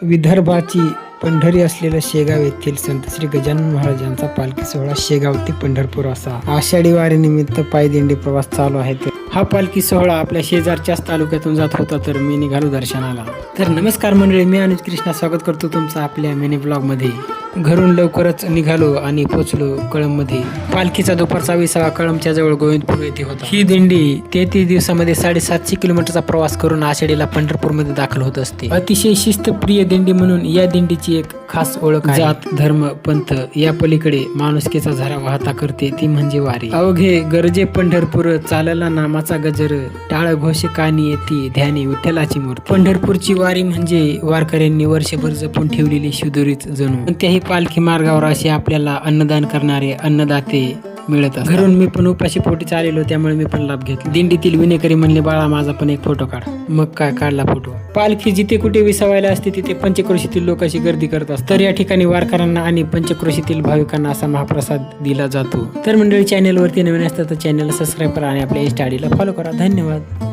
विदर्भाची पंढरी असलेलं शेगाव येथील संत श्री गजानन महाराजांचा पालखी सोहळा शेगाव ते पंढरपूर असा आषाढी वारीनिमित्त पायदिंडी प्रवास चालू आहे. हा पालखी सोहळा आपल्या शेजारच्याच तालुक्यातून जात होता, तर मी निघालो दर्शनाला. तर नमस्कार मंडळी, मी अनुज कृष्णा स्वागत करतो तुमचं आपल्या मिनी ब्लॉग मध्ये. घरून लवकरच निघालो आणि पोहोचलो कळंबमध्ये. पालखीचा दुपारचा 20 कळंबच्या जवळ गोविंदपूर येथे होता. ही दिंडी 33 दिवसामध्ये 750 किलोमीटरचा प्रवास करून आषाढीला पंढरपूरमध्ये दाखल होत असते. अतिशय शिस्तप्रिय दिंडी म्हणून या दिंडीची एक खास ओळख आहे. जात धर्म पंथ या पलीकडे माणुसकीचा झरा वाहता करते ती म्हणजे वारी. अवघे गरजे पंढरपूर, चालला नामाचा गजर, टाळ घोष कानी येती ध्यानी विठ्ठलाची मूर्ती. पंढरपूरची वारी म्हणजे वारकऱ्यांनी वर्षभर जपून ठेवलेली शिदोरीच जणू. कोणत्याही पालखी मार्गावर असे आपल्याला अन्नदान करणारे अन्नदाते मिळत असतात. घरून मी पण उपाशी पोटी चाललेलो, त्यामुळे मी पण लाभ घेतला. दिंडीतील विनेकरी म्हणले, बाळा माझा पण एक फोटो काढ. मग काय, काढला फोटो. पालखी जिथे कुठे विसावायला असते तिथे पंचक्रोशीतील लोक अशी गर्दी करत असतात. तर या ठिकाणी वारकऱ्यांना आणि पंचक्रोशीतील भाविकांना असा महाप्रसाद दिला जातो. तर मंडळी, चॅनलवरती नवीन असतात तर चॅनलला सबस्क्राईब करा आणि आपल्या इंस्टा आयडीला फॉलो करा. धन्यवाद.